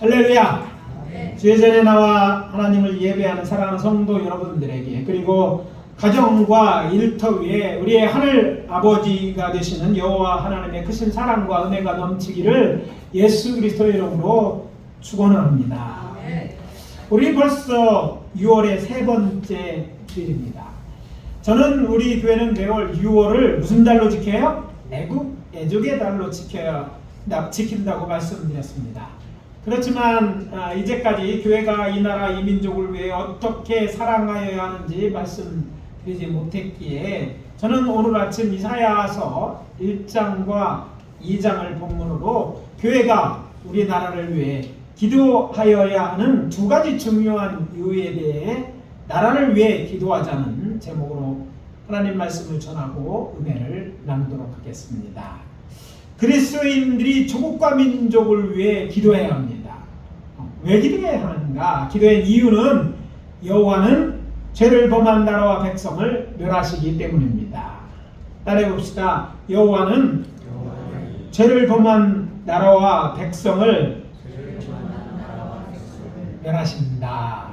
할렐루야. 주의 전에 나와 하나님을 예배하는 사랑하는 성도 여러분들에게, 그리고 가정과 일터 위에 우리의 하늘 아버지가 되시는 여호와 하나님의 크신 사랑과 은혜가 넘치기를 예수 그리스도의 이름으로 축원합니다. 우리 벌써 6월의 세 번째 주일입니다. 저는 우리 교회는 매월 6월을 무슨 달로 지켜요? 애족의 달로 지킨다고 말씀드렸습니다. 그렇지만 이제까지 교회가 이 나라 이 민족을 위해 어떻게 사랑하여야 하는지 말씀드리지 못했기에 저는 오늘 아침 이사야서 1장과 2장을 본문으로 교회가 우리나라를 위해 기도하여야 하는 두 가지 중요한 이유에 대해 나라를 위해 기도하자는 제목으로 하나님 말씀을 전하고 은혜를 나누도록 하겠습니다. 그리스도인들이 조국과 민족을 위해 기도해야 합니다. 왜 기도해야 하는가? 기도의 이유는 여호와는 죄를 범한 나라와 백성을 멸하시기 때문입니다. 따라해 봅시다. 여호와는 죄를 범한 나라와 백성을 멸하신다.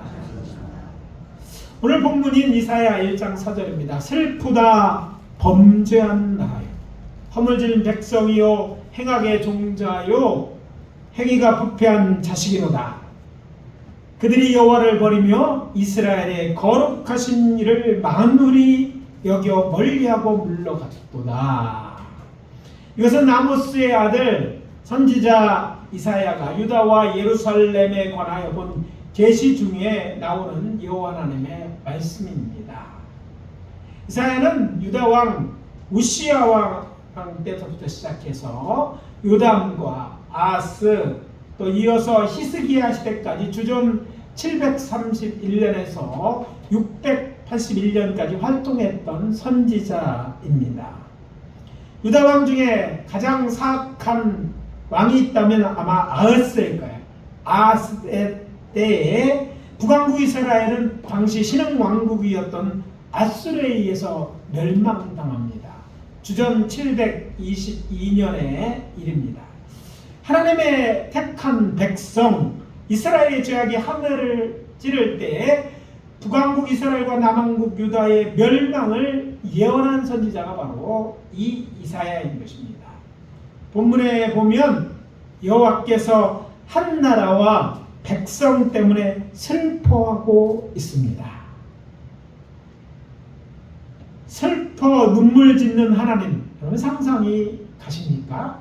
오늘 본문인 이사야 1장 4절입니다. 슬프다 범죄한 나라요, 허물진 백성이요 행악의 종자요 행위가 부패한 자식이로다. 그들이 여호와를 버리며 이스라엘의 거룩하신 이를 만물이 여겨 멀리하고 물러갔도다. 이것은 아모스의 아들 선지자 이사야가 유다와 예루살렘에 관하여 본 계시 중에 나오는 여호와 하나님의 말씀입니다. 이사야는 유다 왕 우시야 왕 때부터 시작해서 요담과 아하스, 또 이어서 히스기야 시대까지 주전 731년에서 681년까지 활동했던 선지자입니다. 유다 왕 중에 가장 사악한 왕이 있다면 아마 아하스일 거예요. 아하스 때에 북왕국 이스라엘은 당시 신흥 왕국이었던 아수르에 의해서 멸망당합니다. 주전 722년의 일입니다. 하나님의 택한 백성 이스라엘의 죄악이 하늘을 찌를 때 북왕국 이스라엘과 남왕국 유다의 멸망을 예언한 선지자가 바로 이 이사야인 것입니다. 본문에 보면 여호와께서 한 나라와 백성 때문에 슬퍼하고 있습니다. 슬퍼 눈물 짓는 하나님, 여러분 상상이 가십니까?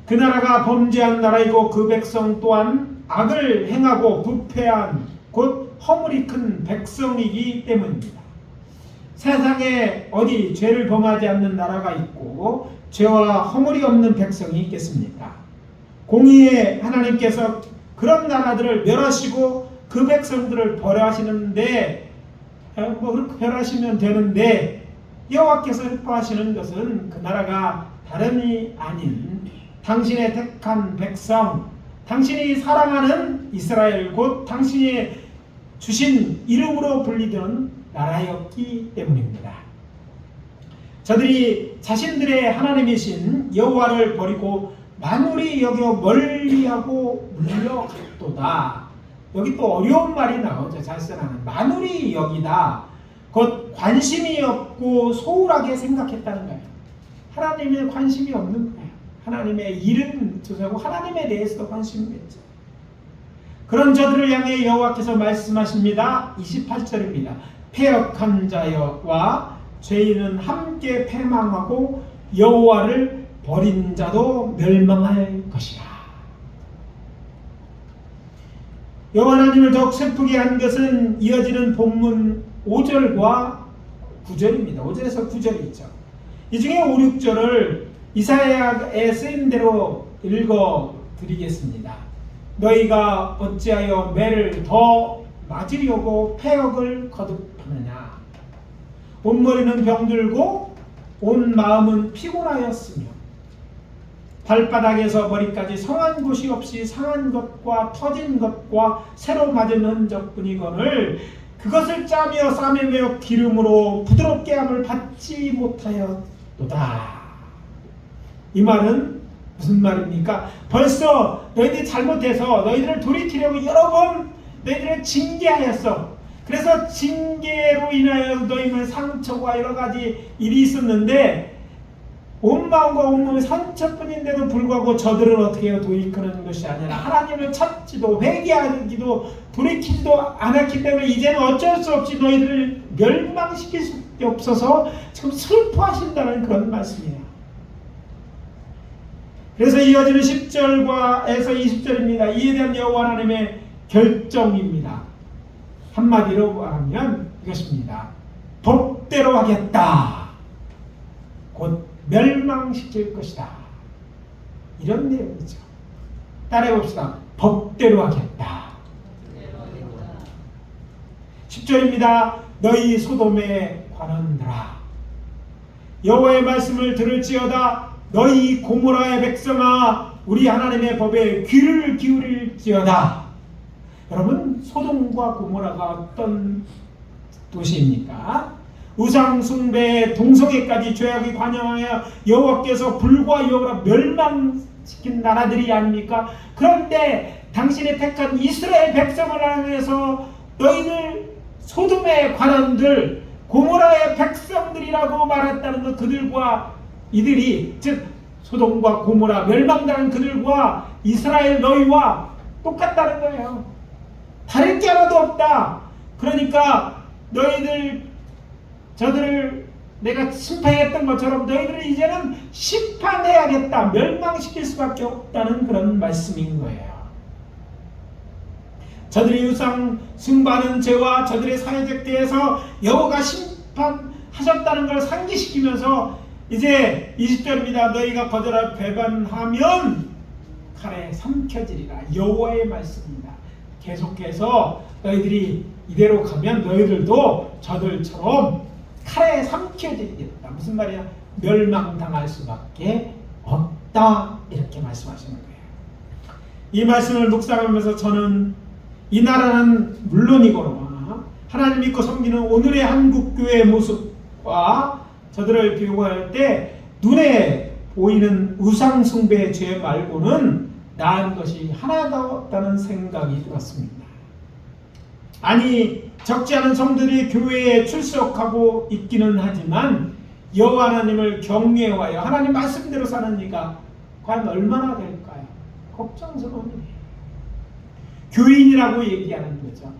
그 나라가 범죄한 나라이고 그 백성 또한 악을 행하고 부패한 곧 허물이 큰 백성이기 때문입니다. 세상에 어디 죄를 범하지 않는 나라가 있고 죄와 허물이 없는 백성이 있겠습니까? 공의의 하나님께서 그런 나라들을 멸하시고 그 백성들을 벌하시는데 그렇게 멸하시면 되는데 여호와께서 슬퍼하시는 것은 그 나라가 다름이 아닌 당신의 택한 백성, 당신이 사랑하는 이스라엘 곧 당신이 주신 이름으로 불리던 나라였기 때문입니다. 저들이 자신들의 하나님이신 여호와를 버리고 만물이 여겨 멀리하고 물러갔도다. 여기 또 어려운 말이 나오죠. 잘 쓰라는 만물이 여기다. 곧 관심이 없고 소홀하게 생각했다는 거예요. 하나님에 관심이 없는 거예요. 하나님의 일은 두고 하나님에 대해서도 관심이 있죠. 그런 저들을 향해 여호와께서 말씀하십니다. 28절입니다. 패역한 자와 죄인은 함께 패망하고 여호와를 버린 자도 멸망할 것이라. 여호와 하나님을 더욱 슬프게 한 것은 이어지는 본문 5절과 9절입니다. 5절에서 9절이 있죠. 이 중에 5, 6절을 이사야의 쓰임대로 읽어드리겠습니다. 너희가 어찌하여 매를 더 맞으려고 패역을 거듭하느냐. 온머리는 병들고 온 마음은 피곤하였으며 발바닥에서 머리까지 성한 곳이 없이 상한 것과 터진 것과 새로 맞은 흔적뿐이거늘 그것을 짜며 쌈에 매어 기름으로 부드럽게 함을 받지 못하였도다. 이 말은 무슨 말입니까? 벌써 너희들이 잘못해서 너희들을 돌이키려고 여러 번 너희들을 징계하였어. 그래서 징계로 인하여 너희는 상처와 여러 가지 일이 있었는데 온 마음과 온 몸이 상처뿐인데도 불구하고 저들은 어떻게 해요? 돌이키는 것이 아니라 하나님을 찾지도 회개하기도 돌이키지도 않았기 때문에 이제는 어쩔 수 없이 너희들을 멸망시킬 수밖에 없어서 지금 슬퍼하신다는 그런 말씀이에요. 그래서 이어지는 10절에서 20절입니다. 이에 대한 여호와 하나님의 결정입니다. 한마디로 말하면 이것입니다. 법대로 하겠다. 곧 멸망시킬 것이다. 이런 내용이죠. 따라해봅시다. 법대로 하겠다. 10절입니다. 너희 소돔에 관한들아 여호와의 말씀을 들을지어다. 너희 고모라의 백성아 우리 하나님의 법에 귀를 기울일지어다. 여러분 소돔과 고모라가 어떤 도시입니까? 우상숭배의 동성애까지 죄악이 관영하여 여호와께서 불과 여호라 멸망시킨 나라들이 아닙니까? 그런데 당신이 택한 이스라엘 백성을 향해서 너희들 소돔의 관원들 고모라의 백성들이라고 말했다는 것, 그들과 이들이 즉 소돔과 고모라 멸망당한 그들과 이스라엘 너희와 똑같다는 거예요. 다를 게 하나도 없다. 그러니까 저들을 내가 심판했던 것처럼 너희들을 이제는 심판해야겠다. 멸망시킬 수밖에 없다는 그런 말씀인 거예요. 저들이 우상 숭배하는 죄와 저들의 사회적 대에서 여호와가 심판하셨다는 걸 상기시키면서 이제 20절입니다. 너희가 거절하여 배반하면 칼에 삼켜지리라. 여호와의 말씀입니다. 계속해서 너희들이 이대로 가면 너희들도 저들처럼 칼에 삼켜지겠다. 무슨 말이야? 멸망당할 수밖에 없다. 이렇게 말씀하시는 거예요. 이 말씀을 묵상하면서 저는 이 나라는 물론이거니와 하나님 믿고 섬기는 오늘의 한국교회의 모습과 저들을 비교할 때 눈에 보이는 우상숭배의 죄 말고는 나은 것이 하나도 없다는 생각이 들었습니다. 아니 적지 않은 성들이 교회에 출석하고 있기는 하지만 여호와 하나님을 경외하여 하나님 말씀대로 사는 이가 과연 얼마나 될까요? 걱정스러운 일이에요. 교인이라고 얘기하는 거죠.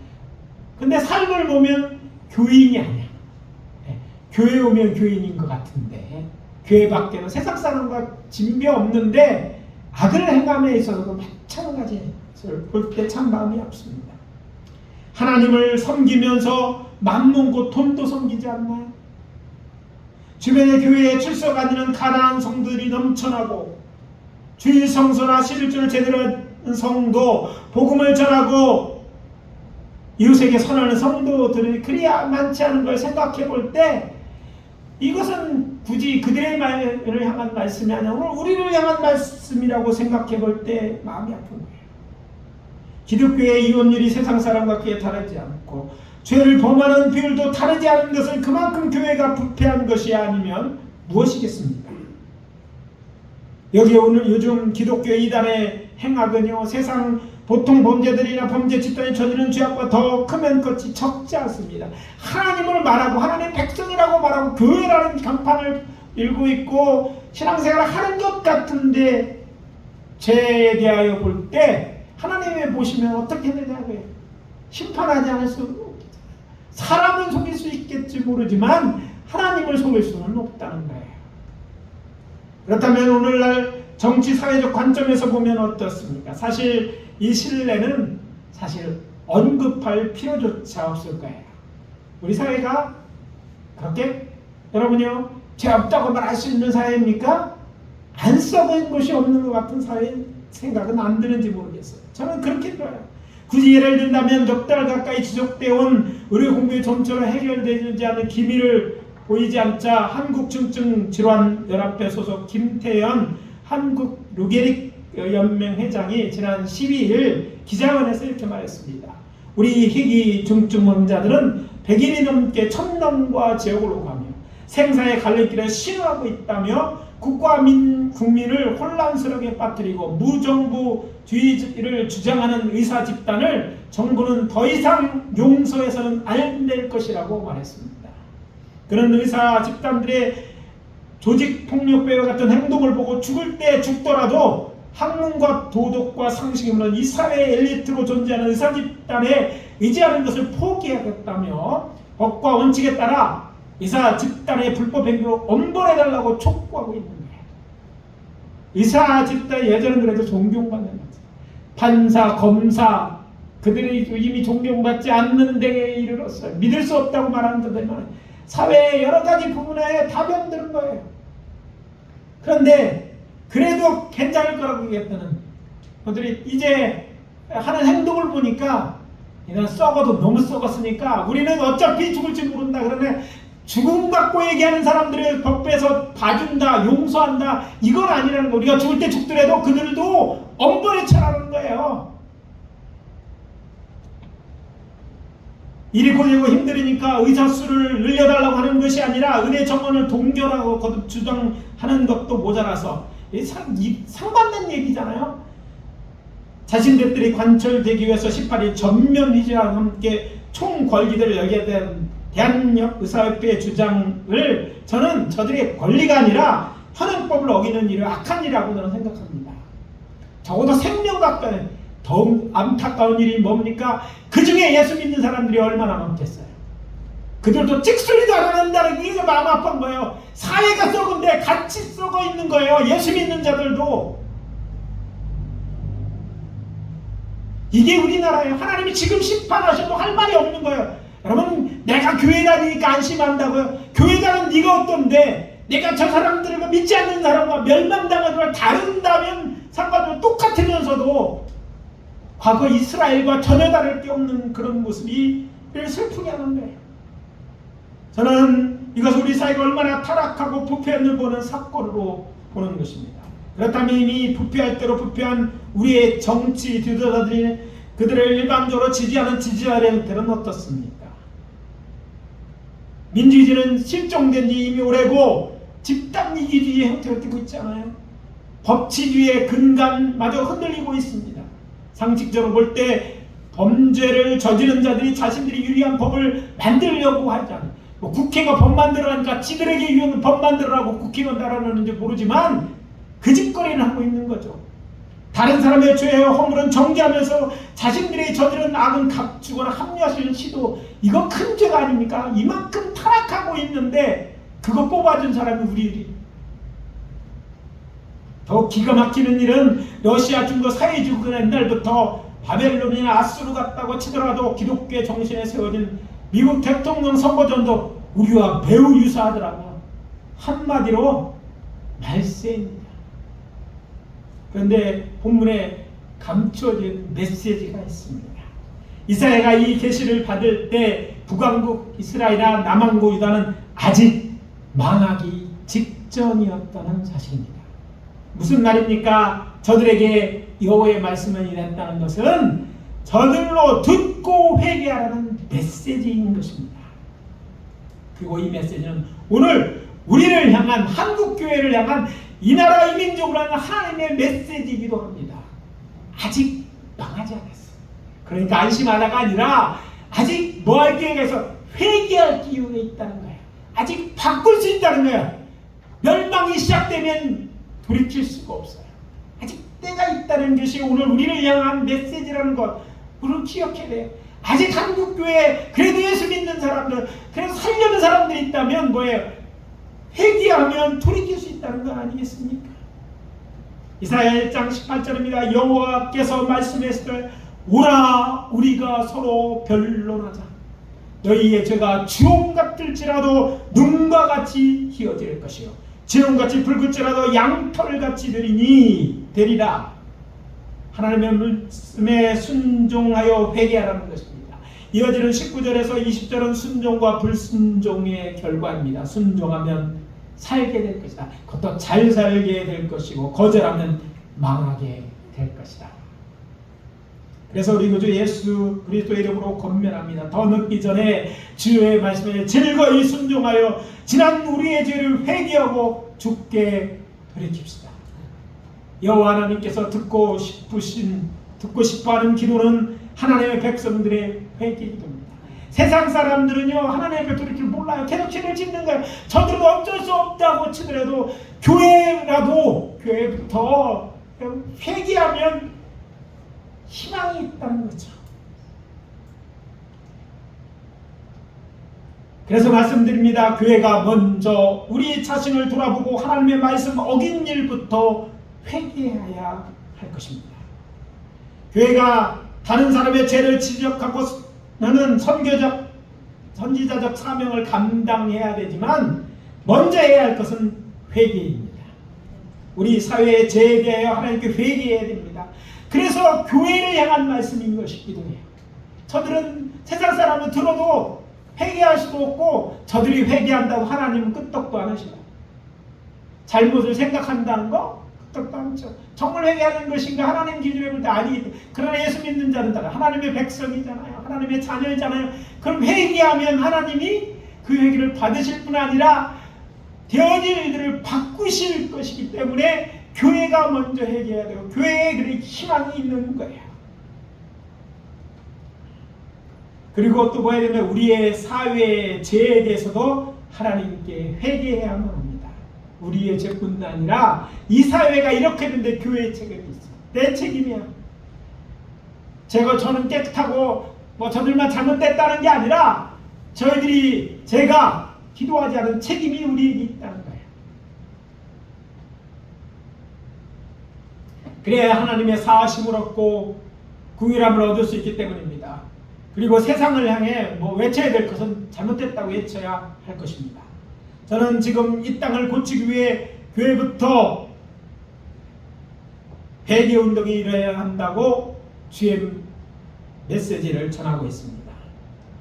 근데 삶을 보면 교인이 아니야. 교회 오면 교인인 것 같은데 교회 밖에는 세상 사람과 진배 없는데 악을 행함에 있어서도 마찬가지를 볼 때 참 마음이 아픕니다. 하나님을 섬기면서 맘먹고 곧 돈도 섬기지 않나요? 주변의 교회에 출석 안 하는 가난한 성들이 넘쳐나고 주일 성소나 11조를 제대로 한 성도, 복음을 전하고 이웃에게 선하는 성도들이 그리 많지 않은 걸 생각해 볼 때 이것은 굳이 그들의 말을 향한 말씀이 아니라 우리를 향한 말씀이라고 생각해 볼 때 마음이 아픈 거예요. 기독교의 이혼율이 세상 사람과 크게 다르지 않고 죄를 범하는 비율도 다르지 않은 것은 그만큼 교회가 부패한 것이 아니면 무엇이겠습니까? 여기 오늘 요즘 기독교 이단의 행악은요 세상 보통 범죄들이나 범죄 집단이 저지르는 죄악과 더 크면 컸지 적지 않습니다. 하나님을 말하고 하나님의 백성이라고 말하고 교회라는 간판을 들고 있고 신앙생활을 하는 것 같은데 죄에 대하여 볼 때 하나님이 보시면 어떻게 되냐고요. 심판하지 않을 수 없겠죠. 사람은 속일 수 있겠지 모르지만 하나님을 속일 수는 없다는 거예요. 그렇다면 오늘날 정치 사회적 관점에서 보면 어떻습니까? 사실 이 신뢰는 사실 언급할 필요조차 없을 거예요. 우리 사회가 그렇게 여러분이요 죄 없다고 말할 수 있는 사회입니까? 안 썩은 것이 없는 것 같은 사회 생각은 안 드는지 모르겠어요. 저는 그렇게 들어요. 굳이 예를 든다면 몇 달 가까이 지속되어 온 의료 공부의 점처럼 해결되지 않은 기미를 보이지 않자 한국중증질환연합회 소속 김태현 한국 루게릭 연맹 회장이 지난 12일 기자회견에서 이렇게 말했습니다. 우리 희귀 중증 환자들은 100일이 넘게 천당과 지옥으로 가며 생사의 갈림길을 신호하고 있다며 국가 국민을 혼란스럽게 빠뜨리고 무정부주의를 주장하는 의사 집단을 정부는 더 이상 용서해서는 안 될 것이라고 말했습니다. 그런 의사 집단들의 조직폭력배와 같은 행동을 보고 죽을 때 죽더라도 학문과 도덕과 상식이 없는 이 사회의 엘리트로 존재하는 의사 집단에 의지하는 것을 포기하겠다며 법과 원칙에 따라 의사 집단의 불법 행위로 엄벌해달라고 촉구하고 있는 거예요. 의사 집단이 예전은 그래도 존경받는 거죠. 판사, 검사 그들이 이미 존경받지 않는 데에 이르렀어요. 믿을 수 없다고 말하는 데들만 사회의 여러 가지 부분에 다 병드는 거예요. 그런데 그래도 괜찮을 거라고 얘기했다는 그들이 이제 하는 행동을 보니까 이건 썩어도 너무 썩었으니까 우리는 어차피 죽을지 모른다. 그러네 죽음 갖고 얘기하는 사람들을 법에서 봐준다, 용서한다 이건 아니라는 거. 우리가 죽을 때 죽더라도 그들도 엄벌에 처하는 거예요. 일이 고되고 힘들으니까 의사 수를 늘려달라고 하는 것이 아니라 은혜 정원을 동결하고 거듭 주장하는 것도 모자라서 상반된 얘기잖아요. 자신들이 관철되기 위해서 18일 전면의지와 함께 총 권리들을 여기에 대한 대한의사협회의 주장을 저는 저들의 권리가 아니라 현행법을 어기는 일을 악한 일이라고 저는 생각합니다. 적어도 생명 가까이 더 안타까운 일이 뭡니까? 그 중에 예수 믿는 사람들이 얼마나 많겠어요. 그들도 찍소리도 안 한다는 게 마음 아픈 거예요. 사회가 썩은데 같이 썩어 있는 거예요. 예수 믿는 자들도. 이게 우리나라예요. 하나님이 지금 심판하셔도 할 말이 없는 거예요. 여러분 내가 교회 다니니까 안심한다고요? 교회 다니는 네가 어떤데 내가 저 사람들과 믿지 않는 사람과 멸망당하는 걸 다룬다면 상관없이 똑같으면서도 과거 이스라엘과 전혀 다를 게 없는 그런 모습이 슬프게 하는 거예요. 저는 이것을 우리 사회가 얼마나 타락하고 부패함을 보는 사건으로 보는 것입니다. 그렇다면 이미 부패할 대로 부패한 우리의 정치 지도자들이 그들을 일반적으로 지지하는 지지자의 형태는 어떻습니까? 민주주의는 실종된 지 이미 오래고 집단이기주의의 형태를 띠고 있잖아요. 법치주의의 근간마저 흔들리고 있습니다. 상식적으로 볼 때 범죄를 저지른 자들이 자신들이 유리한 법을 만들려고 하잖아요. 국회가 법 만들어라니까 지들에게 유리한 법 만들어라고 국회가 달아놓는지 모르지만 그 짓거리는 하고 있는 거죠. 다른 사람의 죄와 허물은 정죄하면서 자신들이 저지른 악은 감추거나 합리화시키는 시도, 이거 큰 죄가 아닙니까? 이만큼 타락하고 있는데 그거 뽑아준 사람이 우리. 더 기가 막히는 일은 러시아, 중국, 사회주의가 옛날부터 바벨론이나 아수르 같다고 치더라도 기독교의 정신에 세워진 미국 대통령 선거전도 우리와 매우 유사하더라고요. 한마디로 말세입니다. 그런데 본문에 감춰진 메시지가 있습니다. 이사야가 이 계시를 받을 때 북왕국 이스라엘이나 남왕국 유다는 아직 망하기 직전이었다는 사실입니다. 무슨 말입니까? 저들에게 여호와의 말씀을 이랬다는 것은 저들로 듣고 회개하라는 메시지인 것입니다. 그리고 이 메시지는 오늘 우리를 향한, 한국교회를 향한, 이 나라 이 민족을 향한 하나님의 메시지이기도 합니다. 아직 망하지 않았어요. 그러니까 안심하다가 아니라 아직 뭐 할 기회가 있어? 회개할 기회가 있다는 거예요. 아직 바꿀 수 있다는 거예요. 멸망이 시작되면 돌이킬 수가 없어요. 아직 때가 있다는 것이 오늘 우리를 향한 메시지라는 것, 우리는 기억해야 돼요. 아직 한국교회에 그래도 예수 믿는 사람들, 그래도 살려는 사람들이 있다면 뭐예요? 회개하면 돌이킬 수 있다는 거 아니겠습니까? 이사야 1장 18절입니다. 여호와께서 말씀하시되 오라 우리가 서로 변론하자. 너희의 죄가 주홍 같을지라도 눈과 같이 희어질 것이요 진홍같이 붉을지라도 양털같이 되리라. 하나님의 말씀에 순종하여 회개하라는 것입니다. 이어지는 19절에서 20절은 순종과 불순종의 결과입니다. 순종하면 살게 될 것이다. 그것도 잘 살게 될 것이고 거절하면 망하게 될 것이다. 그래서 우리 구주 예수 그리스도의 이름으로 권면합니다. 더 늦기 전에 주의 말씀에 즐거이 순종하여 지난 우리의 죄를 회개하고 주께 돌이킵시다. 여호와 하나님께서 듣고 싶어하는 기도는 하나님의 백성들의 회개기도입니다. 세상 사람들은요 하나님 앞에 돌이킬 몰라요. 계속 죄를 짓는 거예요. 저들은 어쩔 수 없다고 치더라도 교회부터 회개하면 희망이 있다는 거죠. 그래서 말씀드립니다. 교회가 먼저 우리 자신을 돌아보고 하나님의 말씀 어긴 일부터 회개해야 할 것입니다. 교회가 다른 사람의 죄를 지적하고는 선지자적 사명을 감당해야 되지만 먼저 해야 할 것은 회개입니다. 우리 사회의 죄에 대하여 하나님께 회개해야 됩니다. 그래서 교회를 향한 말씀인 것이기도 해요. 저들은 세상 사람은 들어도 회개할 수도 없고 저들이 회개한다고 하나님은 끄떡도 안 하시고 잘못을 생각한다는 거 끄떡도 안 하죠. 정말 회개하는 것인가 하나님 기준에 볼 때 아니기 때문에. 그러나 예수 믿는 자는 다 하나님의 백성이잖아요. 하나님의 자녀이잖아요. 그럼 회개하면 하나님이 그 회개를 받으실 뿐 아니라 되어질 일들을 바꾸실 것이기 때문에 교회가 먼저 회개해야 되고 교회에 그런 희망이 있는 거예요. 그리고 또 뭐야 되면 우리의 사회의 죄에 대해서도 하나님께 회개해야만 합니다. 우리의 죄뿐 아니라 이 사회가 이렇게 된데 교회의 책임이 있어. 내 책임이야. 저는 깨끗하고 저들만 잘못됐다는 게 아니라 제가 기도하지 않은 책임이 우리에게 있다는 거예요. 그래야 하나님의 사하심을 얻고 긍휼함을 얻을 수 있기 때문입니다. 그리고 세상을 향해 외쳐야 될 것은 잘못됐다고 외쳐야 할 것입니다. 저는 지금 이 땅을 고치기 위해 교회부터 회개운동이 일어나야 한다고 주의 메시지를 전하고 있습니다.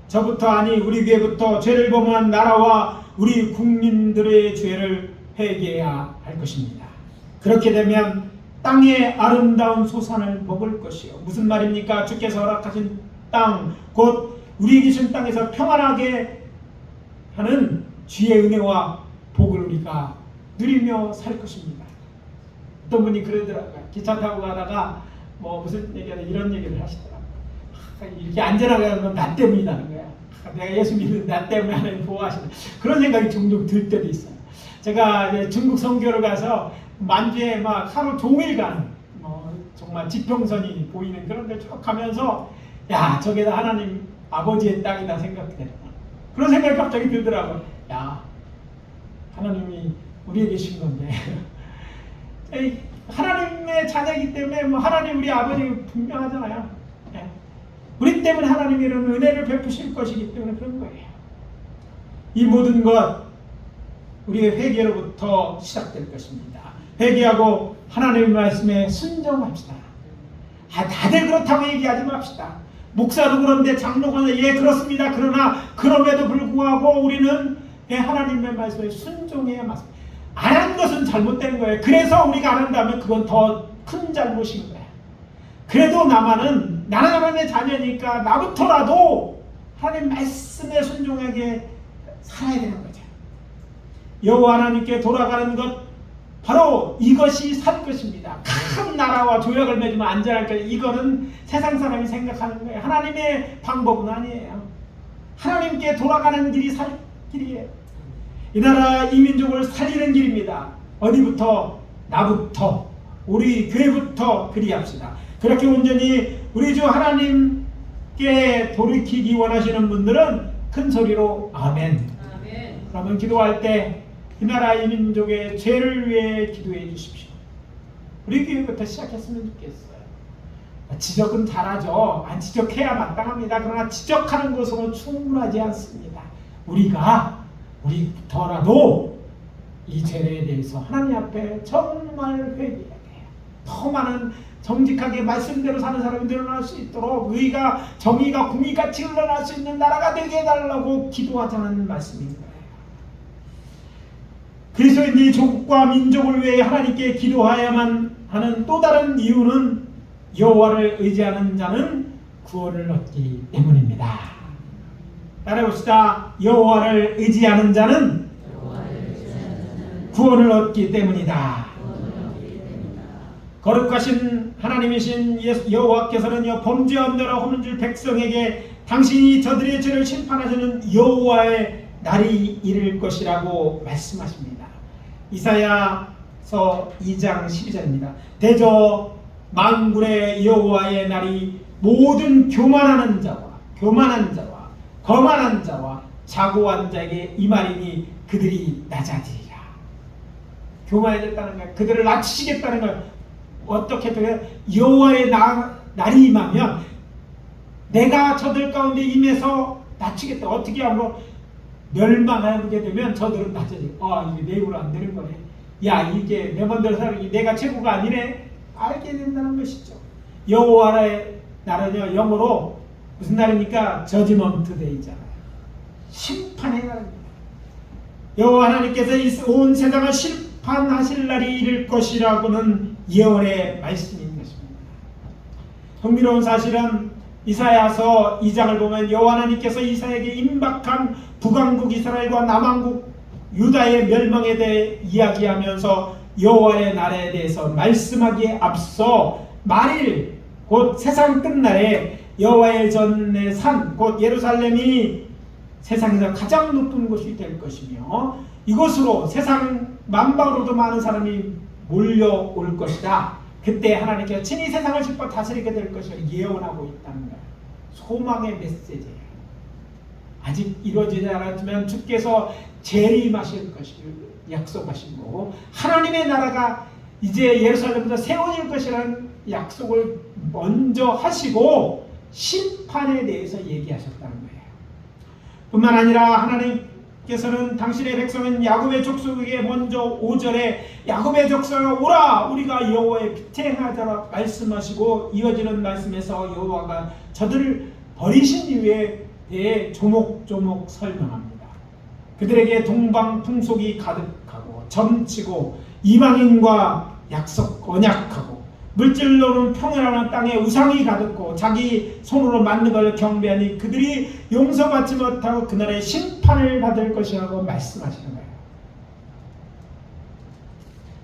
저부터 아니 우리 교회부터 죄를 범한 나라와 우리 국민들의 죄를 회개해야 할 것입니다. 그렇게 되면 땅의 아름다운 소산을 먹을 것이요. 무슨 말입니까? 주께서 허락하신 땅, 곧 우리에게 주신 땅에서 평안하게 하는 주의 은혜와 복을 우리가 누리며 살 것입니다. 어떤 분이 그러더라고요. 기차 타고 가다가 무슨 얘기하다 이런 얘기를 하시더라고요. 이렇게 안전하게 하면 나 때문이라는 거야. 내가 예수 믿는 나 때문에 하나님 보호하시는 그런 생각이 종종 들 때도 있어요. 제가 중국 선교를 가서 만주에 하루 종일 가는 정말 지평선이 보이는 그런 데 쭉 가면서 야 저게다 하나님 아버지의 땅이다 생각되는 그런 생각이 갑자기 들더라고요. 야 하나님이 우리에게 주신 건데 하나님의 자녀이기 때문에 하나님 우리 아버지 분명하잖아요. 우리 때문에 하나님이 이런 은혜를 베푸실 것이기 때문에 그런 거예요. 이 모든 것 우리의 회개로부터 시작될 것입니다. 회개하고 하나님의 말씀에 순종합시다. 다들 그렇다고 얘기하지 맙시다. 목사도 그런데 장로가 그렇습니다. 그러나 그럼에도 불구하고 우리는 하나님의 말씀에 순종해야 맞습니다. 안 한 것은 잘못된 거예요. 그래서 우리가 안 한다면 그건 더 큰 잘못인 거예요. 그래도 나는 하나님의 자녀니까 나부터라도 하나님 말씀에 순종하게 살아야 되는 거죠. 여호와 하나님께 돌아가는 것 바로 이것이 살 것입니다. 큰 나라와 조약을 맺으면 안전할 거예요. 이거는 세상 사람이 생각하는 거예요. 하나님의 방법은 아니에요. 하나님께 돌아가는 길이 살 길이에요. 이 나라 이 민족을 살리는 길입니다. 어디부터? 나부터 우리 교회부터 그리합시다. 그렇게 온전히 우리 주 하나님께 돌이키기 원하시는 분들은 큰 소리로 아멘. 아멘. 그러면 기도할 때 이 나라 이 민족의 죄를 위해 기도해 주십시오. 우리 교회부터 시작했으면 좋겠어요. 지적은 잘하죠. 안 지적해야 마땅합니다. 그러나 지적하는 것으로 충분하지 않습니다. 우리부터라도 이 죄에 대해서 하나님 앞에 정말 회개해야 돼요. 더 많은 정직하게 말씀대로 사는 사람이 늘어날 수 있도록 의가 정의가 공의같이 흘러날 수 있는 나라가 되게 해달라고 기도하자는 말씀입니다. 그리스도인들이 조국과 민족을 위해 하나님께 기도해야만 하는 또 다른 이유는 여호와를 의지하는 자는 구원을 얻기 때문입니다. 따라해봅시다. 여호와를 의지하는 자는 구원을 얻기 때문이다. 거룩하신 하나님이신 여호와께서는요 범죄함대로 허물 줄 백성에게 당신이 저들의 죄를 심판하시는 여호와의 날이 이를 것이라고 말씀하십니다. 이사야서 2장 12절입니다. 대저 만군의 여호와의 날이 모든 교만한 자와 거만한 자와 자고한 자에게 이 말이니 그들이 낮아지리라. 교만해졌다는 거야. 그들을 낮추시겠다는 거야. 어떻게 여호와의 날이 임하면 내가 저들 가운데 임해서 낮추겠다. 어떻게 하면 멸망하게 되면 저들은 낮아지고 이게 내 입으로 안 되는 거네. 야 이게 내 맘대로 살기 내가 최고가 아니네. 알게 된다는 것이죠. 여호와의 날은요 영어로 무슨 날입니까? 저지먼트 데이잖아요. 심판의 날입니다. 여호와 하나님께서 온 세상을 심판하실 날이 이를 것이라고는 예언의 말씀인 것입니다. 흥미로운 사실은 이사야서 2장을 보면 여호와 하나님께서 이사야에게 임박한 북왕국 이스라엘과 남왕국 유다의 멸망에 대해 이야기하면서 여호와의 날에 대해서 말씀하기에 앞서 말일 곧 세상 끝날에 여호와의 전의 산 곧 예루살렘이 세상에서 가장 높은 곳이 될 것이며 이곳으로 세상 만방으로도 많은 사람이 몰려올 것이다. 그때 하나님께서 친히 세상을 짚어 다스리게 될 것을 예언하고 있다는 거예요. 소망의 메시지예요. 아직 이루어지지 않았지만 주께서 재림하실 것을 약속하시고 하나님의 나라가 이제 예루살렘에서 세워질 것이라는 약속을 먼저 하시고 심판에 대해서 얘기하셨다는 거예요. 뿐만 아니라 하나님께서는 당신의 백성은 야곱의 족속에게 먼저 5절에 야곱의 족속아 오라 우리가 여호와의 빛에 행하자라 말씀하시고 이어지는 말씀에서 여호와가 저들을 버리신 이유에 대해 조목조목 설명합니다. 그들에게 동방풍속이 가득하고 점치고 이방인과 언약하고 물질로는 평안한 땅에 우상이 가득고 자기 손으로 만든 걸 경배하니 그들이 용서받지 못하고 그날의 심판을 받을 것이라고 말씀하시는 거예요.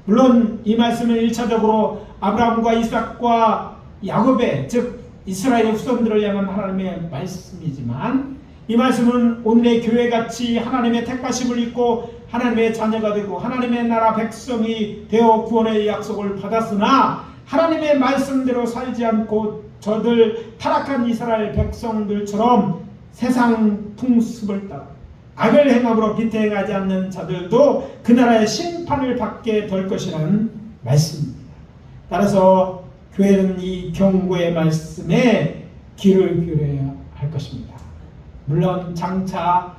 물론 이 말씀은 1차적으로 아브라함과 이삭과 야곱의 즉 이스라엘의 후손들을 향한 하나님의 말씀이지만 이 말씀은 오늘의 교회같이 하나님의 택하심을 입고 하나님의 자녀가 되고 하나님의 나라 백성이 되어 구원의 약속을 받았으나 하나님의 말씀대로 살지 않고 저들 타락한 이스라엘 백성들처럼 세상 풍습을 따라 악을 행함으로 빛에 행하지 않는 자들도 그 나라의 심판을 받게 될 것이라는 말씀입니다. 따라서 교회는 이 경고의 말씀에 귀를 기울여야 할 것입니다. 물론 장차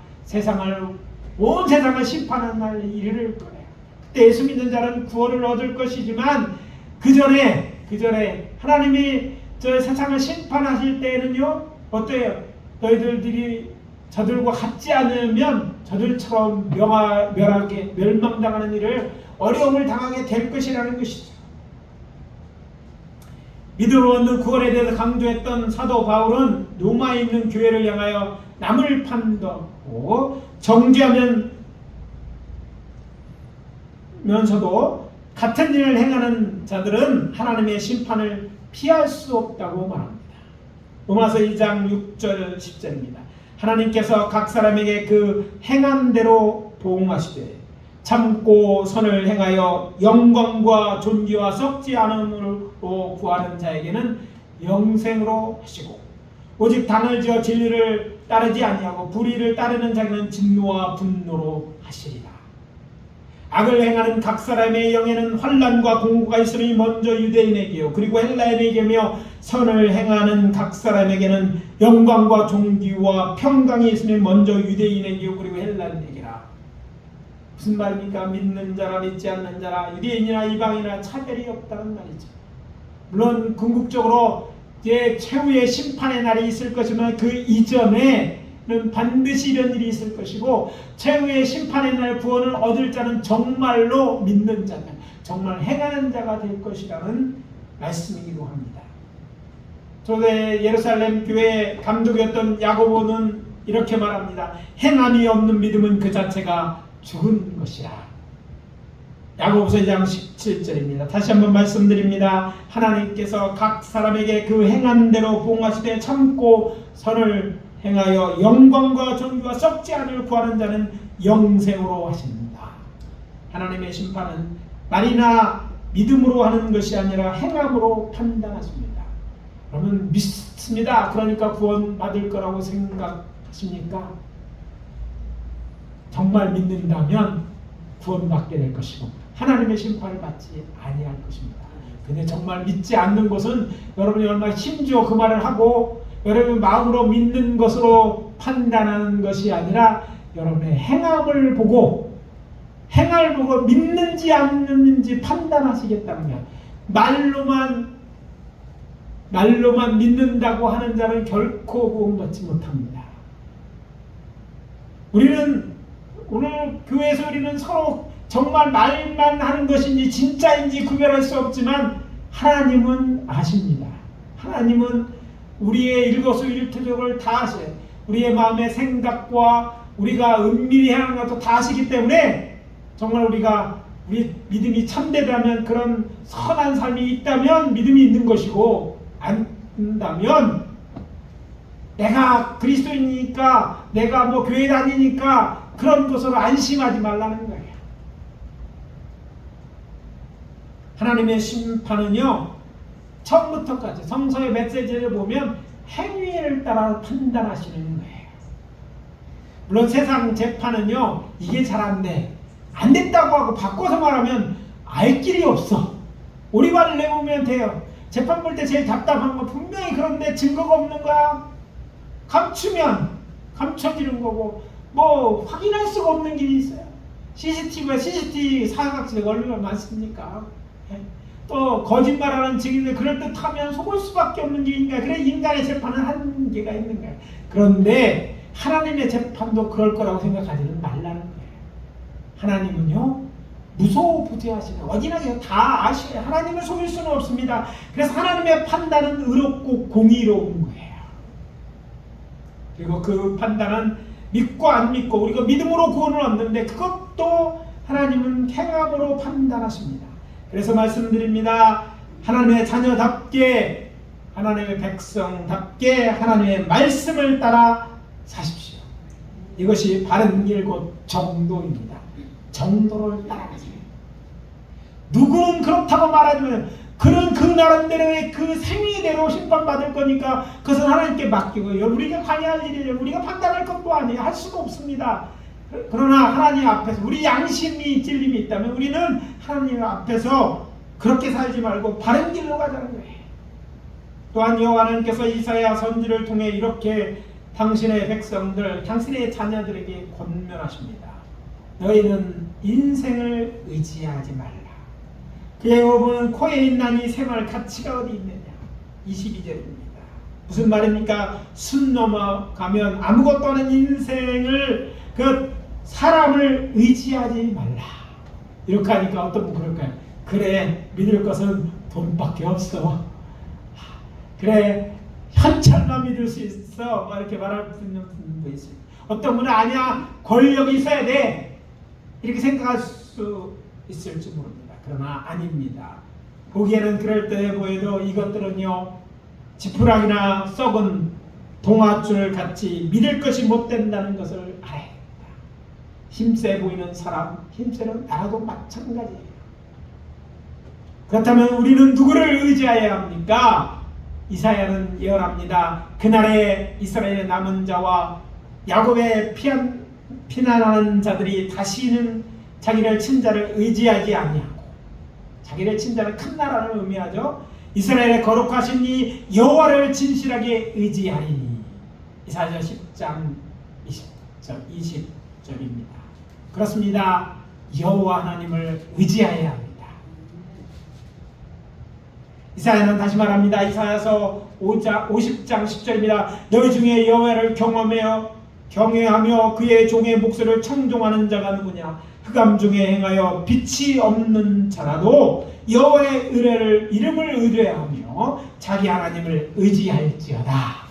온 세상을 심판하는 날이 이를 거예요. 그때 예수 믿는 자는 구원을 얻을 것이지만 그 전에 하나님이 저 세상을 심판하실 때에는요 어때요? 너희들이 저들과 같지 않으면 저들처럼 멸망당하는 일을 어려움을 당하게 될 것이라는 것이죠. 믿음을 얻는 구원에 대해서 강조했던 사도 바울은 로마에 있는 교회를 향하여 남을 판단하고 정죄하면서도 같은 일을 행하는 자들은 하나님의 심판을 피할 수 없다고 말합니다. 로마서 2장 6절 10절입니다. 하나님께서 각 사람에게 그 행한 대로 보응하시되 참고 선을 행하여 영광과 존귀와 썩지 않음으로 구하는 자에게는 영생으로 하시고 오직 단을 지어 진리를 따르지 아니하고 불의를 따르는 자에게는 진노와 분노로 하시리라. 악을 행하는 각 사람의 영에는 환난과 공고가 있으니 먼저 유대인에게요 그리고 헬라인에게며 선을 행하는 각 사람에게는 영광과 존귀와 평강이 있으니 먼저 유대인에게요 그리고 헬라인에게라. 무슨 말입니까? 믿는 자라 믿지 않는 자라 유대인이나 이방이나 차별이 없다는 말이죠. 물론 궁극적으로 이제 최후의 심판의 날이 있을 것이면 그 이전에는 반드시 이런 일이 있을 것이고 최후의 심판의 날 구원을 얻을 자는 정말로 믿는 자들, 정말 행하는 자가 될 것이라는 말씀이기도 합니다. 초대 예루살렘 교회의 감독이었던 야고보는 이렇게 말합니다. 행함이 없는 믿음은 그 자체가 죽은 것이라. 야고보서 2장 17절입니다. 다시 한번 말씀드립니다. 하나님께서 각 사람에게 그 행한 대로 부응하시되 참고 선을 행하여 영광과 존귀와 썩지 않을 구하는 자는 영생으로 하십니다. 하나님의 심판은 말이나 믿음으로 하는 것이 아니라 행함으로 판단하십니다. 여러분 믿습니다. 그러니까 구원 받을 거라고 생각하십니까? 정말 믿는다면 구원받게 될 것이고 하나님의 심판을 받지 아니할 것입니다. 근데 정말 믿지 않는 것은 여러분이 얼마나 힘주어 그 말을 하고 여러분 마음으로 믿는 것으로 판단하는 것이 아니라 여러분의 행함을 보고 믿는지 안 믿는지 판단하시겠다는 거예요. 말로만 믿는다고 하는 자는 결코 구원받지 못합니다. 우리는 오늘 교회에서 우리는 서로 정말 말만 하는 것인지 진짜인지 구별할 수 없지만 하나님은 아십니다. 하나님은 우리의 일거수일투족을 다 아셔요. 우리의 마음의 생각과 우리가 은밀히 하는 것도 다 아시기 때문에 정말 우리 믿음이 참되다면 그런 선한 삶이 있다면 믿음이 있는 것이고 안 된다면 내가 그리스도인이니까 내가 뭐 교회 다니니까 그런 것으로 안심하지 말라는 거예요. 하나님의 심판은요 처음부터까지 성서의 메시지를 보면 행위를 따라 판단하시는 거예요. 물론 세상 재판은요 이게 잘 안 돼, 안 됐다고 하고 바꿔서 말하면 알 길이 없어. 오리발을 내보면 돼요. 재판 볼 때 제일 답답한 건 분명히 그런데 증거가 없는 거야. 감추면 감춰지는 거고 뭐 확인할 수가 없는 길이 있어요. CCTV 사각지대가 얼마나 많습니까? 또 거짓말하는 증인들 그럴듯하면 속을 수밖에 없는 길인가. 그래 인간의 재판은 한계가 있는 거예요. 그런데 하나님의 재판도 그럴 거라고 생각하지는 말라는 거예요. 하나님은요 무소부재하시네. 어디나 다 아셔요. 하나님을 속일 수는 없습니다. 그래서 하나님의 판단은 의롭고 공의로운 거예요. 그리고 그 판단은 믿고 안 믿고 우리가 믿음으로 구원을 얻는데 그것도 하나님은 행함으로 판단하십니다. 그래서 말씀드립니다. 하나님의 자녀답게 하나님의 백성답게 하나님의 말씀을 따라 사십시오. 이것이 바른 길 곧 정도입니다. 정도를 따라가세요. 누구는 그렇다고 말하지만 그는 그 나름대로의 그 생리대로 심판받을 거니까 그것은 하나님께 맡기고 우리가 관여할 일이에요. 우리가 판단할 것도 아니에요. 할 수도 없습니다. 그러나 하나님 앞에서 우리 양심이 찔림이 있다면 우리는 하나님 앞에서 그렇게 살지 말고 바른 길로 가자는 거예요. 또한 여호와 하나님께서 이사야 선지를 통해 이렇게 당신의 백성들, 당신의 자녀들에게 권면하십니다. 너희는 인생을 의지하지 말라. 그의 업은 코에 있나니 생활 가치가 어디 있느냐. 22절입니다. 무슨 말입니까? 순 넘어가면 아무것도 없는 인생을 사람을 의지하지 말라. 이렇게 하니까 어떤 분 그럴까요? 그래 믿을 것은 돈밖에 없어. 그래 현찰만 믿을 수 있어. 막 이렇게 말할 수 있는 분도 있어요. 어떤 분은 아니야 권력이 있어야 돼. 이렇게 생각할 수 있을지 모릅니다. 그러나 아닙니다. 보기에는 그럴듯해 보여도 이것들은요 지푸라기나 썩은 동아줄 같이 믿을 것이 못 된다는 것을 알아야 됩니다. 힘세 보이는 사람, 힘세는 나라도 마찬가지예요. 그렇다면 우리는 누구를 의지해야 합니까? 이사야는 예언합니다. 그날에 이스라엘의 남은 자와 야곱의 피난하는 자들이 다시는 자기를 친 자를 의지하지 아니하고, 자기를 친 자는 큰 나라를 의미하죠. 이스라엘의 거룩하신 이 여호와를 진실하게 의지하리니. 이사야 10장 20절입니다. 그렇습니다. 여호와 하나님을 의지해야 합니다. 이사야는 다시 말합니다. 이사야서 50장 10절입니다. 너희 중에 여호와를 경외하며 그의 종의 목소리를 청종하는 자가 누구냐? 흑암 중에 행하여 빛이 없는 자라도 여호와의 이름을 의뢰하며 자기 하나님을 의지할지어다.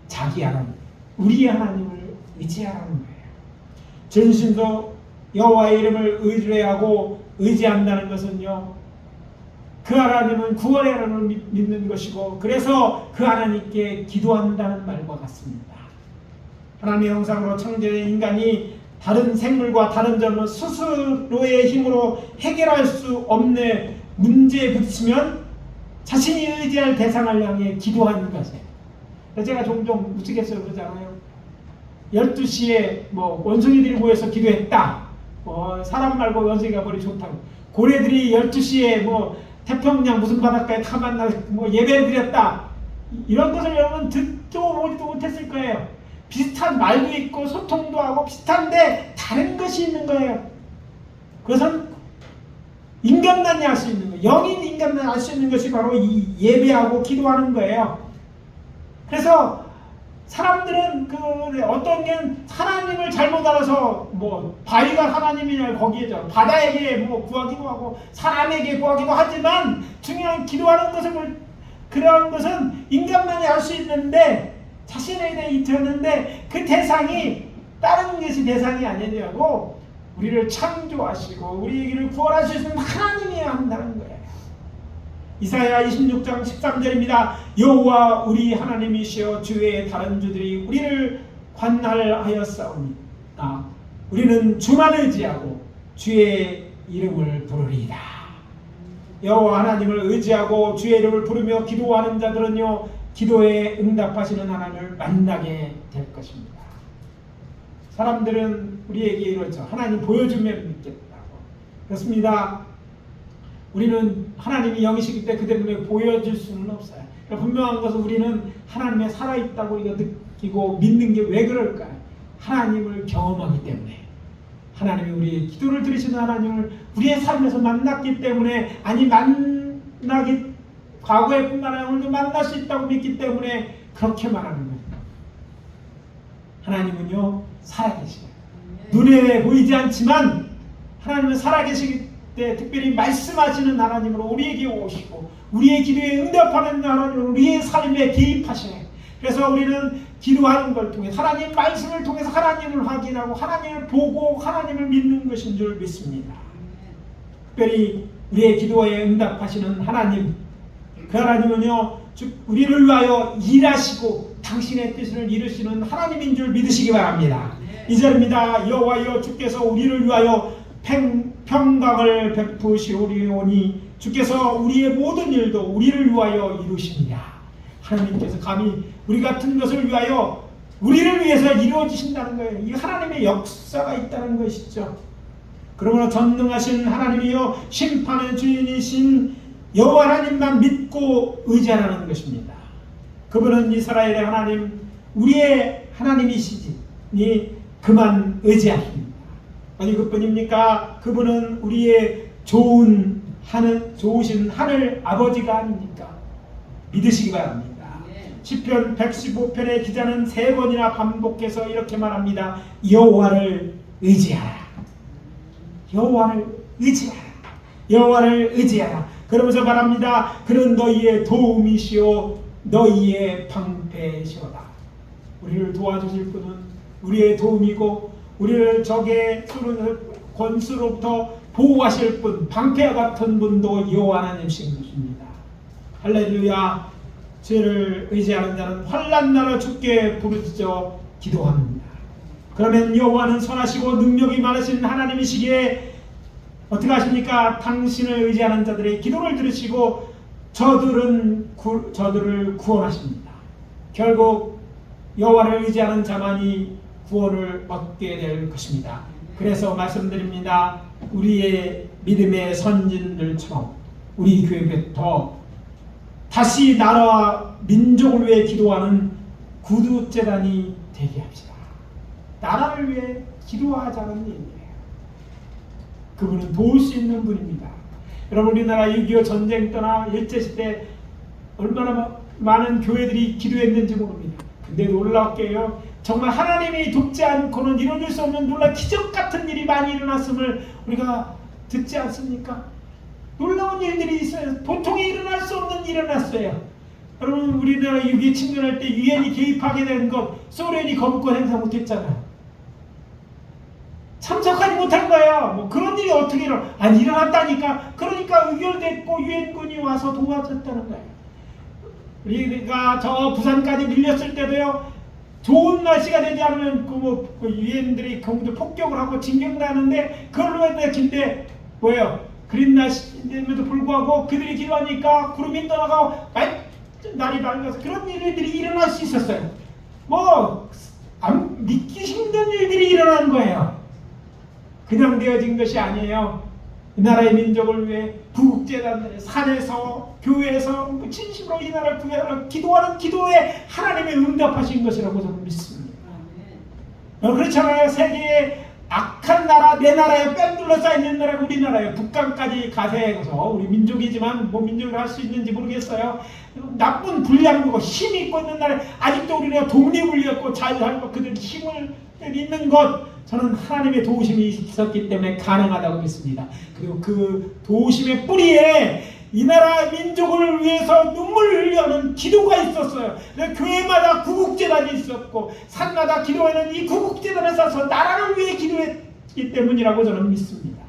자기 하나님, 우리의 하나님을 의지하라는 거예요. 전신도 여호와의 이름을 의뢰하고 의지한다는 것은요, 그 하나님은 구원의 하나님을 믿는 것이고, 그래서 그 하나님께 기도한다는 말과 같습니다. 하나님의 형상으로 창조된 인간이 다른 생물과 다른 점은 스스로의 힘으로 해결할 수 없는 문제에 부딪히면 자신이 의지할 대상을 향해 기도하는 것이에요. 제가 종종 우스갯소리 그러잖아요. 12시에 원숭이들이 모여서 기도했다. 사람 말고 원숭이가 머리 좋다고. 고래들이 12시에 태평양 무슨 바닷가에 다 만나 예배를 드렸다. 이런 것을 여러분 듣도 보지도 못했을 거예요. 비슷한 말도 있고 소통도 하고 비슷한데 다른 것이 있는 거예요. 그것은 인간만이 알 수 있는 거예요. 영인 인간만이 알 수 있는 것이 바로 이 예배하고 기도하는 거예요. 그래서 사람들은 어떤 게 하나님을 잘못 알아서 바위가 하나님이냐 거기에 바다에게 구하기도 하고 사람에게 구하기도 하지만 중요한 기도하는 것을 그런 것은 인간만이 알 수 있는데 자신에 대해 이투했는데 그 대상이 다른 것이 대상이 아니냐고 우리를 창조하시고 우리에게를 구원하실 수 있는 하나님이어야 한다는 거예요. 이사야 26장 13절입니다. 여호와 우리 하나님이시여 주 외에 다른 주들이 우리를 관할하였사오니까 우리는 주만 의지하고 주의 이름을 부르리이다. 여호와 하나님을 의지하고 주의 이름을 부르며 기도하는 자들은요 기도에 응답하시는 하나님을 만나게 될 것입니다. 사람들은 우리에게 이러죠. 하나님 보여주면 믿겠다고. 그렇습니다. 우리는 하나님이 영이시기 때문에 그대로 보여줄 수는 없어요. 그러니까 분명한 것은 우리는 하나님의 살아있다고 우리가 느끼고 믿는 게 왜 그럴까요? 하나님을 경험하기 때문에. 하나님이 우리의 기도를 들으시는 하나님을 우리의 삶에서 만났기 때문에, 아니 과거에 뿐만 아니라 오늘도 만날 수 있다고 믿기 때문에 그렇게 말하는 거예요. 하나님은요 살아계시고 눈에 보이지 않지만 하나님은 살아계시기 때문에 특별히 말씀하시는 하나님으로 우리에게 오시고 우리의 기도에 응답하는 하나님으로 우리의 삶에 개입하시네. 그래서 우리는 기도하는 걸 통해 하나님 말씀을 통해서 하나님을 확인하고 하나님을 보고 하나님을 믿는 것인 줄 믿습니다. 특별히 우리의 기도에 응답하시는 하나님, 그 하나님은요 우리를 위하여 일하시고 당신의 뜻을 이루시는 하나님인 줄 믿으시기 바랍니다. 2절입니다. 여호와여 주께서 우리를 위하여 평강을 베푸시오리오니 주께서 우리의 모든 일도 우리를 위하여 이루십니다. 하나님께서 감히 우리 같은 것을 위하여 우리를 위해서 이루어지신다는 거예요. 이 하나님의 역사가 있다는 것이죠. 그러므로 전능하신 하나님이여 심판의 주인이신 여호와 하나님만 믿고 의지하라는 것입니다. 그분은 이스라엘의 하나님, 우리의 하나님이시니 그만 의지하십니다. 아니 그뿐입니까? 그분은 우리의 좋으신 하늘 아버지가 아닙니까? 믿으시기 바랍니다. 시편 115편의 기자는 3번이나 반복해서 이렇게 말합니다. 여호와를 의지하라. 여호와를 의지하라. 여호와를 의지하라. 그러면서 말합니다. 그는 너희의 도움이시오 너희의 방패시오다. 우리를 도와주실 분은 우리의 도움이고 우리를 적의 권수로부터 보호하실 분, 방패와 같은 분도 여호와 하나님이신 것입니다. 할렐루야. 죄를 의지하는 자는 환난 날에 주께 부르짖어 기도합니다. 그러면 여호와는 선하시고 능력이 많으신 하나님이시기에 어떻게 하십니까? 당신을 의지하는 자들의 기도를 들으시고 저들을 구원하십니다. 결국 여호와를 의지하는 자만이 구원을 얻게 될 것입니다. 그래서 말씀드립니다. 우리의 믿음의 선진들처럼 우리 교회부터 다시 나라와 민족을 위해 기도하는 구두재단이 되게 합시다. 나라를 위해 기도하자는 얘기예요. 그분은 도울 수 있는 분입니다. 여러분 우리나라 6.25 전쟁 때나 일제시대 얼마나 많은 교회들이 기도했는지 모릅니다. 근데 놀랍게요. 정말 하나님이 돕지 않고는 이루어질 수 없는 놀라운 기적 같은 일이 많이 일어났음을 우리가 듣지 않습니까? 놀라운 일들이 있어요. 보통에 일어날 수 없는 일이 일어났어요. 여러분 우리나라 6.25 침전할 때 유엔이 개입하게 된 것 소련이 거부권 행사 못했잖아요. 참석하지 못한 거예요. 뭐 그런 일이 어떻게 아니 일어났다니까. 그러니까 의결됐고 유엔군이 와서 도와줬다는 거예요. 우리가 저 부산까지 밀렸을 때도요. 좋은 날씨가 되지 않으면 그 유엔들이 경도 폭격을 하고 진격을 하는데 그걸로 근데 뭐예요? 그린 날씨임에도 불구하고 그들이 기도하니까 구름이 떠나가고 날이 밝아서 그런 일들이 일어날 수 있었어요. 뭐 믿기 힘든 일들이 일어난 거예요. 그냥 되어진 것이 아니에요. 이 나라의 민족을 위해 부국재단들 산에서 교회에서 진심으로 이 나라를 구해라 기도하는 기도에 하나님이 응답하신 것이라고 저는 믿습니다. 그렇잖아요. 세계의 악한 나라, 내 나라에 뺨 둘러싸여 있는 나라가 우리나라예요. 북한까지 가세해서 우리 민족이지만 뭐 민족을 할 수 있는지 모르겠어요. 나쁜 불량국어 힘이 있고 있는 나라에 아직도 우리가 독립을 이었고 잘 살고 그들 힘을 있는 것 저는 하나님의 도우심이 있었기 때문에 가능하다고 믿습니다. 그리고 그 도우심의 뿌리에 이 나라 민족을 위해서 눈물을 흘려는 기도가 있었어요. 교회마다 구국재단이 있었고 산마다 기도하는 이 구국재단에 서서 나라를 위해 기도했기 때문이라고 저는 믿습니다.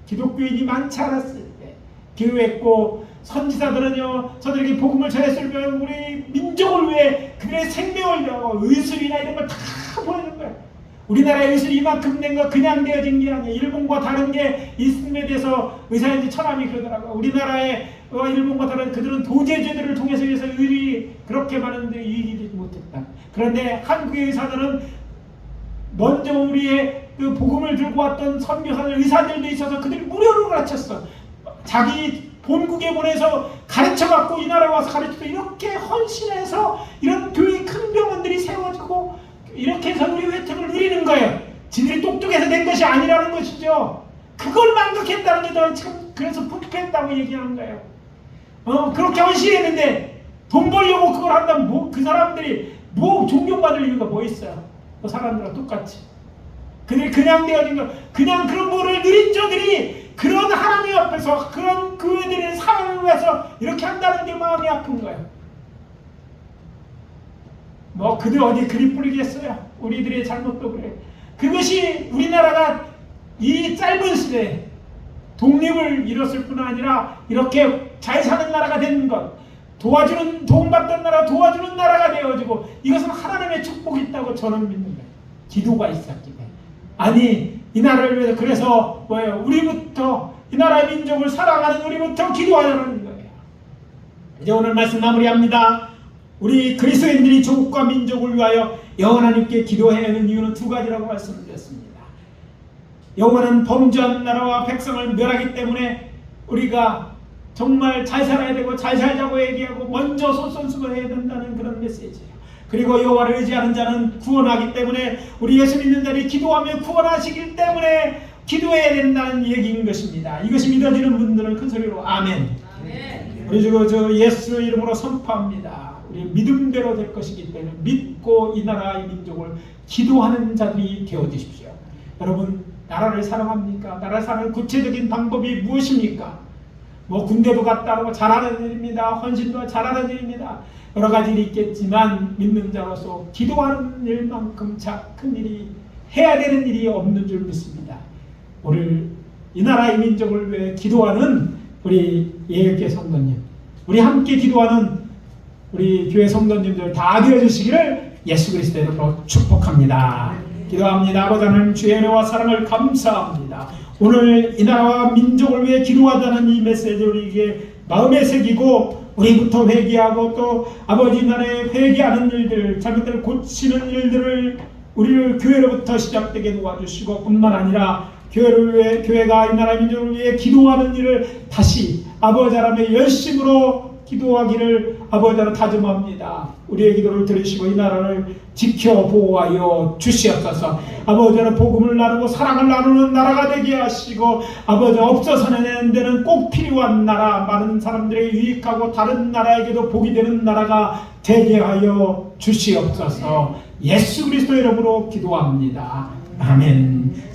기독교인이 많지 않았을 때 기도했고 선지자들은요 저들에게 복음을 전했을 때 우리 민족을 위해 그들의 생명을 다하고 의술이나 이런 걸 다 보내는 거예요. 우리나라의 의술이 이만큼 된 거 그냥 되어진 게 아니에요. 일본과 다른 게 있음에 대해서 의사인지 천함이 그러더라고요. 우리나라의 일본과 다른 그들은 도제제들을 통해서 위해서 의리 그렇게 많은데 이익이 되지 못했다. 그런데 한국의 의사들은 먼저 우리의 그 복음을 들고 왔던 선교사들 의사들도 있어서 그들이 무료로 가르쳤어. 자기 본국에 보내서 가르쳐갖고 이 나라에 와서 가르치고 이렇게 헌신해서 이런 교회 큰 병원들이 세워지고 이렇게 해서 우리 혜택을 누리는 거예요. 지들이 똑똑해서 된 것이 아니라는 것이죠. 그걸 망각했다는 게 더 지금 그래서 부패했다고 얘기하는 거예요. 그렇게 헌신했는데 돈 벌려고 그걸 한다면 뭐 그 사람들이 뭐 존경받을 이유가 뭐 있어요? 그 사람들과 똑같이. 그들이 그냥 되어진 거 그냥 그런 거를 누린 자들이 그런 하나님 앞에서 그런 교회들의 사랑을 위해서 이렇게 한다는 게 마음이 아픈 거예요. 뭐 그들 어디 그리 뿌리겠어요. 우리들의 잘못도 그래. 그것이 우리나라가 이 짧은 시대에 독립을 이뤘을 뿐 아니라 이렇게 잘 사는 나라가 되는 것 도와주는 도움받던 나라 도와주는 나라가 되어지고 이것은 하나님의 축복이 있다고 저는 믿는 거예요. 기도가 있었기 때문에. 아니 이 나라를 위해서 그래서 뭐예요? 우리부터 이 나라의 민족을 사랑하는 우리부터 기도하려는 거예요. 이제 오늘 말씀 마무리합니다. 우리 그리스도인들이 조국과 민족을 위하여 여호와 하나님께 기도해야 하는 이유는 두 가지라고 말씀드렸습니다. 여호와는 범죄한 나라와 백성을 멸하기 때문에 우리가 정말 잘 살아야 되고 잘 살자고 얘기하고 먼저 솔선수범해야 된다는 그런 메시지예요. 그리고 여호와를 의지하는 자는 구원하기 때문에 우리 예수 믿는 자들이 기도하며 구원하시기 때문에 기도해야 된다는 얘기인 것입니다. 이것이 믿어지는 분들은 큰 소리로 아멘. 우리 저 예수 이름으로 선포합니다. 우리 믿음대로 될 것이기 때문에 믿고 이 나라의 민족을 기도하는 자들이 되어주십시오. 여러분 나라를 사랑합니까? 나라를 사랑하는 구체적인 방법이 무엇입니까? 뭐 군대도 갔다 오고 잘하는 일입니다. 헌신도 잘하는 일입니다. 여러 가지 일이 있겠지만 믿는 자로서 기도하는 일만큼 큰 일이 해야 되는 일이 없는 줄 믿습니다. 오늘 이 나라의 민족을 위해 기도하는 우리 예일교회 성도님, 우리 함께 기도하는 우리 교회 성도님들 다 되어주시기를 예수 그리스도의 이름으로 축복합니다. 기도합니다. 아버지 하나님 주의 은혜와 사랑을 감사합니다. 오늘 이 나라와 민족을 위해 기도하자는 이 메시지를 우리에게 마음에 새기고 우리부터 회개하고 또 아버지 나라에 회개하는 일들 자기들 고치는 일들을 우리를 교회로부터 시작되게 도와주시고 뿐만 아니라 교회를 위해 교회가 이 나라 민족을 위해 기도하는 일을 다시 아버지 하나님의 열심으로 기도하기를 아버지 하나님 다짐합니다. 우리의 기도를 들으시고 이 나라를 지켜 보호하여 주시옵소서. 아버지 하나님 복음을 나누고 사랑을 나누는 나라가 되게 하시고 아버지 없어서는 데는 꼭 필요한 나라 많은 사람들에게 유익하고 다른 나라에게도 복이 되는 나라가 되게 하여 주시옵소서. 예수 그리스도 이름으로 기도합니다. 아멘.